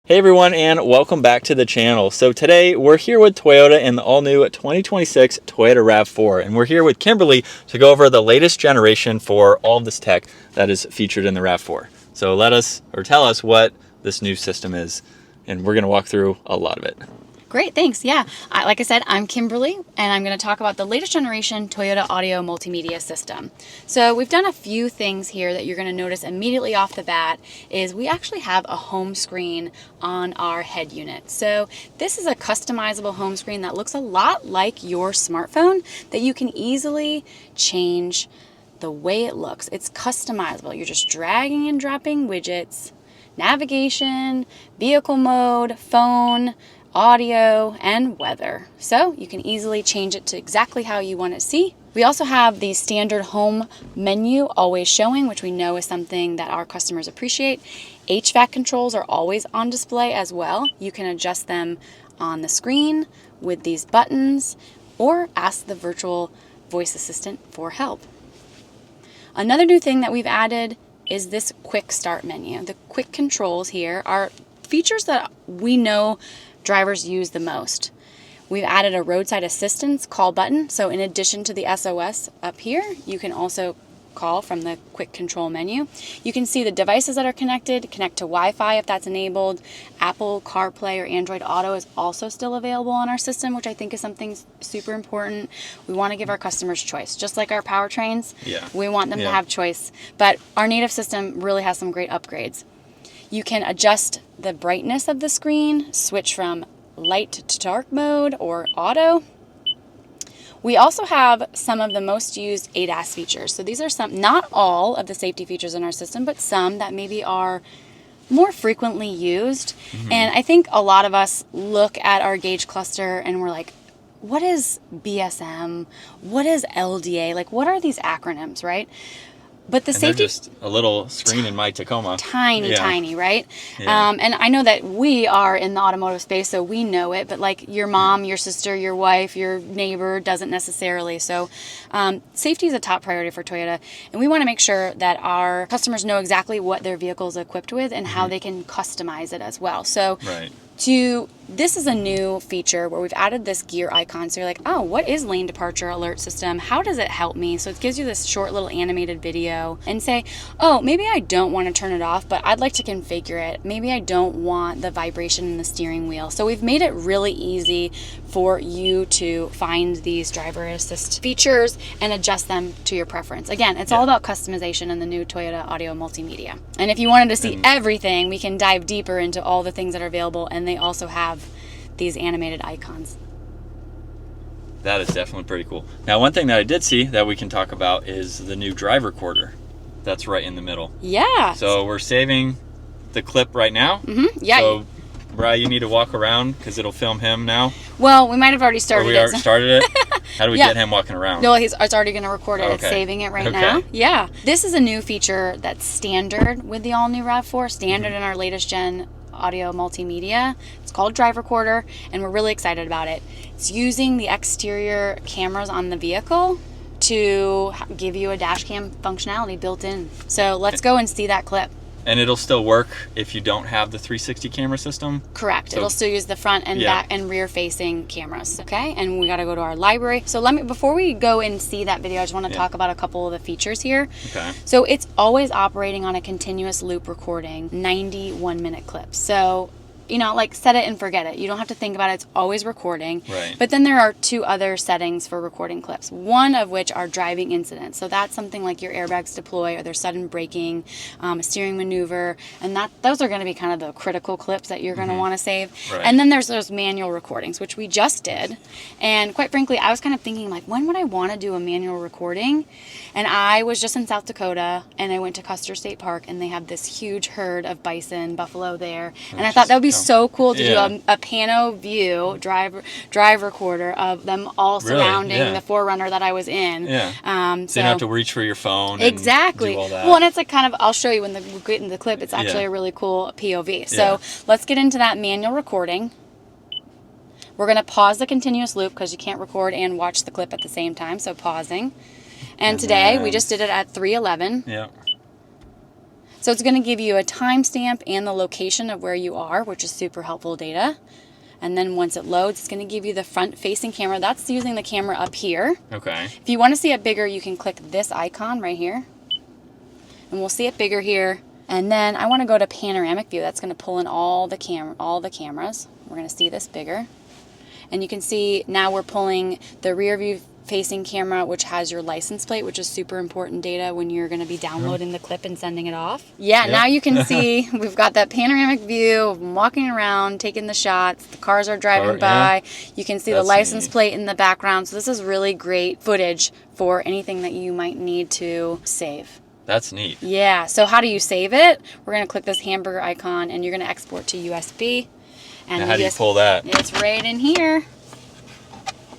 Hey everyone, and welcome back to the channel. So today we're here with Toyota in the all-new 2026 Toyota RAV4, and we're here with Kimberly to go over the latest generation for all of this tech that is featured in the RAV4. So tell us what this new system is, and we're going to walk through a lot of it. Great, thanks. Yeah, like I said, I'm Kimberly, and I'm going to talk about the latest generation Toyota audio multimedia system. So we've done a few things here that you're going to notice immediately off the bat is we actually have a home screen on our head unit. So this is a customizable home screen that looks a lot like your smartphone that you can easily change the way it looks. It's customizable. You're just dragging and dropping widgets, navigation, vehicle mode, phone, audio, and weather. So you can easily change it to exactly how you want it to see. We also have the standard home menu always showing, which we know is something that our customers appreciate. HVAC controls are always on display as well. You can adjust them on the screen with these buttons or ask the virtual voice assistant for help. Another new thing that we've added is this quick start menu. The quick controls here are features that we know drivers use the most. We've added a roadside assistance call button. So in addition to the SOS up here, you can also call from the quick control menu. You can see the devices that are connected, connect to Wi-Fi if that's enabled. Apple CarPlay or Android Auto is also still available on our system, which I think is something super important. We want to give our customers choice. Just like our powertrains, we want them to have choice. But our native system really has some great upgrades. You can adjust the brightness of the screen, switch from light to dark mode or auto. We also have some of the most used ADAS features. So these are some, not all of the safety features in our system, but some that maybe are more frequently used. And I think a lot of us look at our gauge cluster and we're like, what is BSM? What is LDA? Like, what are these acronyms, right? But the safety, just a little screen in my Tacoma. Tiny, right? Yeah. And I know that we are in the automotive space, so we know it, but like your mom, your sister, your wife, your neighbor doesn't necessarily. So safety is a top priority for Toyota, and we want to make sure that our customers know exactly what their vehicle is equipped with and how they can customize it as well. So this is a new feature where we've added this gear icon. So you're like, oh, what is lane departure alert system? How does it help me? So it gives you this short little animated video and say, oh, maybe I don't want to turn it off, but I'd like to configure it. Maybe I don't want the vibration in the steering wheel. So we've made it really easy for you to find these driver assist features and adjust them to your preference. Again, it's all about customization in the new Toyota Audio Multimedia. And if you wanted to see everything, we can dive deeper into all the things that are available, and they also have these animated icons. That is definitely pretty cool. Now, one thing that I did see that we can talk about is the new drive recorder that's right in the middle. Yeah. So we're saving the clip right now. Yeah. So, Bri, you need to walk around because it'll film him now. Well, we might have already started it. Started it? How do we get him walking around? No, it's already going to record it. Okay. It's saving it right now. Yeah. This is a new feature that's standard with the all-new RAV4, standard in our latest gen audio multimedia. It's called Drive Recorder, and we're really excited about it. It's using the exterior cameras on the vehicle to give you a dash cam functionality built in. So let's go and see that clip. And it'll still work if you don't have the 360 camera system? Correct. So, it'll still use the front and back and rear facing cameras. Okay, and we got to go to our library. So before we go and see that video, I just want to talk about a couple of the features here. Okay. So it's always operating on a continuous loop recording, 91-minute clips. So, you know, like set it and forget it. You don't have to think about it. It's always recording. Right. But then there are two other settings for recording clips, one of which are driving incidents. So that's something like your airbags deploy or there's sudden braking, a steering maneuver, and those are going to be kind of the critical clips that you're going to want to save. Right. And then there's those manual recordings, which we just did. And quite frankly, I was kind of thinking, like, when would I want to do a manual recording? And I was just in South Dakota, and I went to Custer State Park, and they have this huge herd of bison, buffalo there. And I thought that would be so cool to do a pano view drive recorder of them all surrounding the 4Runner that I was in. Yeah. So you don't have to reach for your phone. Exactly. And do all that. Well, and it's like kind of, I'll show you when we get in the clip. It's actually a really cool POV. So let's get into that manual recording. We're going to pause the continuous loop because you can't record and watch the clip at the same time. So pausing. And today we just did it at 3:11. Yeah. So it's going to give you a timestamp and the location of where you are, which is super helpful data. And then once it loads, it's going to give you the front-facing camera. That's using the camera up here. Okay. If you want to see it bigger, you can click this icon right here. And we'll see it bigger here. And then I want to go to panoramic view. That's going to pull in all the cameras. We're going to see this bigger. And you can see now we're pulling the rear view facing camera, which has your license plate, which is super important data when you're going to be downloading the clip and sending it off. Yeah, yep. Now you can see we've got that panoramic view of walking around, taking the shots. The cars are driving by. Yeah. You can see the license plate in the background. So this is really great footage for anything that you might need to save. That's neat. Yeah, so how do you save it? We're going to click this hamburger icon and you're going to export to USB. And now how do you pull that? It's right in here.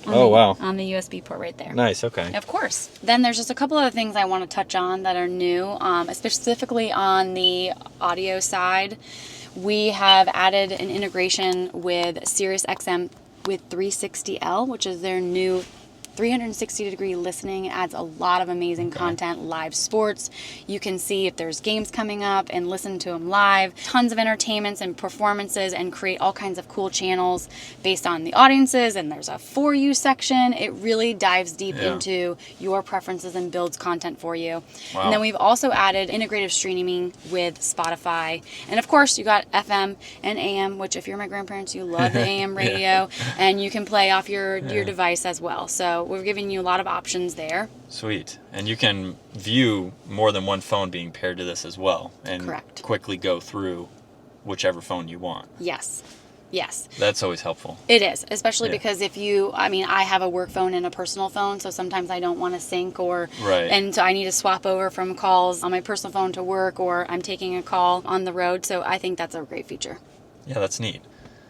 Wow. On the USB port right there. Nice, okay. Of course. Then there's just a couple other things I want to touch on that are new, specifically on the audio side. We have added an integration with SiriusXM with 360L, which is their new 360-degree listening. It adds a lot of amazing content, live sports. You can see if there's games coming up and listen to them live. Tons of entertainments and performances, and create all kinds of cool channels based on the audiences. And there's a For You section. It really dives deep into your preferences and builds content for you. Wow. And then we've also added integrative streaming with Spotify. And of course, you got FM and AM, which if you're my grandparents, you love the AM radio, and you can play off your device as well. So we're giving you a lot of options there. Sweet. And you can view more than one phone being paired to this as well, and quickly go through whichever phone you want. Yes. Yes. That's always helpful. It is, especially because if you, I have a work phone and a personal phone, so sometimes I don't want to sync and so I need to swap over from calls on my personal phone to work, or I'm taking a call on the road. So I think that's a great feature. Yeah, that's neat.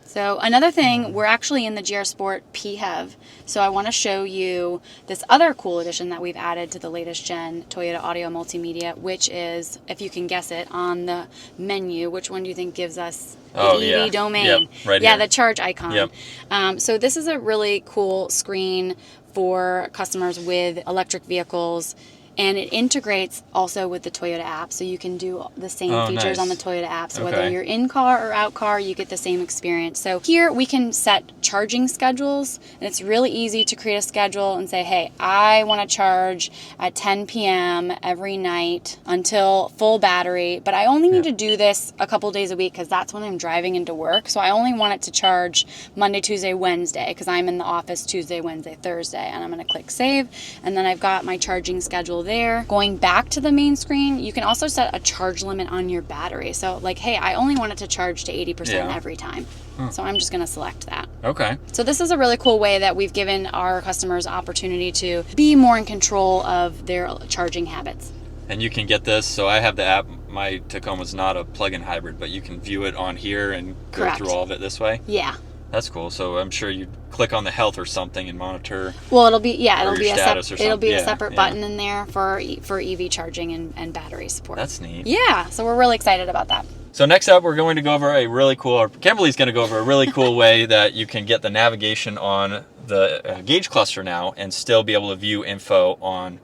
So another thing, we're actually in the GR Sport PHEV. So I want to show you this other cool addition that we've added to the latest gen Toyota Audio Multimedia, which is, if you can guess it, on the menu, which one do you think gives us the EV domain? Yep, right here. The charge icon. Yep. So this is a really cool screen for customers with electric vehicles. And it integrates also with the Toyota app, so you can do the same features on the Toyota app. So whether you're in car or out car, you get the same experience. So here we can set charging schedules, and it's really easy to create a schedule and say, hey, I want to charge at 10 p.m. every night until full battery, but I only need to do this a couple days a week because that's when I'm driving into work. So I only want it to charge Monday, Tuesday, Wednesday because I'm in the office Tuesday, Wednesday, Thursday, and I'm going to click save, and then I've got my charging schedule there. Going back to the main screen, you can also set a charge limit on your battery. So like, hey, I only want it to charge to 80% every time. So I'm just going to select that. Okay. So this is a really cool way that we've given our customers opportunity to be more in control of their charging habits. And you can get this, so I have the app. My Tacoma's not a plug-in hybrid, but you can view it on here and go through all of it this way? Yeah. That's cool. So I'm sure you click on the health or something and monitor. Well, it'll be a separate Yeah. button in there for EV charging and battery support. That's neat. Yeah, so we're really excited about that. So next up, we're going to go over Kimberly's going to go over a really cool way that you can get the navigation on the gauge cluster now and still be able to view info on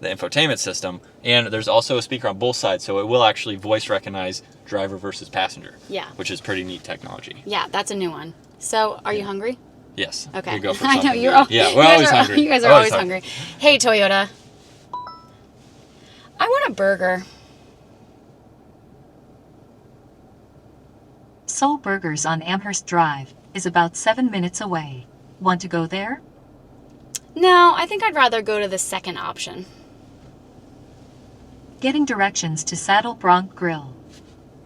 the infotainment system. And there's also a speaker on both sides, so it will actually voice recognize driver versus passenger. Yeah. Which is pretty neat technology. Yeah, that's a new one. So, are you hungry? Yes. Okay. We go for I know something we're always hungry. You guys are always hungry. Hey, Toyota. I want a burger. Soul Burgers on Amherst Drive is about 7 minutes away. Want to go there? No, I think I'd rather go to the second option. Getting directions to Saddle Bronc Grill.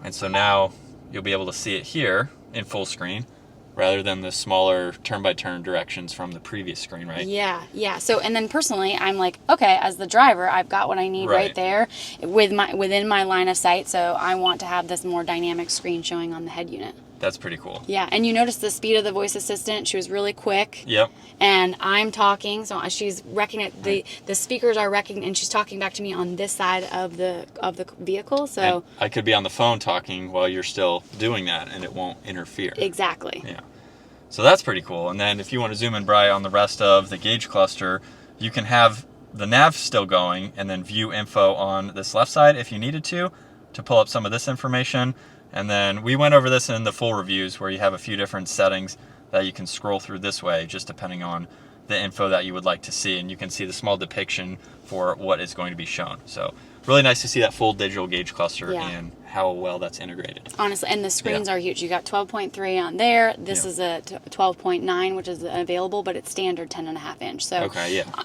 And so now you'll be able to see it here in full screen, rather than the smaller turn-by-turn directions from the previous screen, right? Yeah. So, and then personally, I'm like, okay, as the driver, I've got what I need right there within my line of sight, so I want to have this more dynamic screen showing on the head unit. That's pretty cool. Yeah, and you notice the speed of the voice assistant. She was really quick. Yep. And I'm talking, so she's recognizing the speakers are recognizing, and she's talking back to me on this side of the vehicle. So and I could be on the phone talking while you're still doing that, and it won't interfere. Exactly. Yeah. So that's pretty cool. And then if you want to zoom in, Bri, on the rest of the gauge cluster, you can have the nav still going and then view info on this left side if you needed to, to pull up some of this information. And then we went over this in the full reviews where you have a few different settings that you can scroll through this way, just depending on the info that you would like to see. And you can see the small depiction for what is going to be shown. So really nice to see that full digital gauge cluster and how well that's integrated. Honestly, and the screens are huge. You got 12.3 on there. This is a 12.9, which is available, but it's standard 10.5 inch. So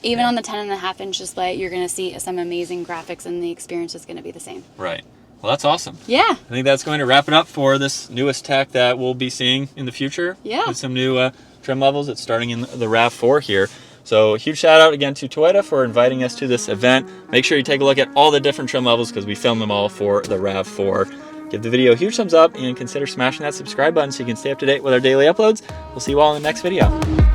even on the 10.5 inch display, you're going to see some amazing graphics, and the experience is going to be the same. Right. Well, that's awesome. Yeah. I think that's going to wrap it up for this newest tech that we'll be seeing in the future. Yeah. With some new trim levels. It's starting in the RAV4 here. So huge shout out again to Toyota for inviting us to this event. Make sure you take a look at all the different trim levels because we filmed them all for the RAV4. Give the video a huge thumbs up and consider smashing that subscribe button so you can stay up to date with our daily uploads. We'll see you all in the next video.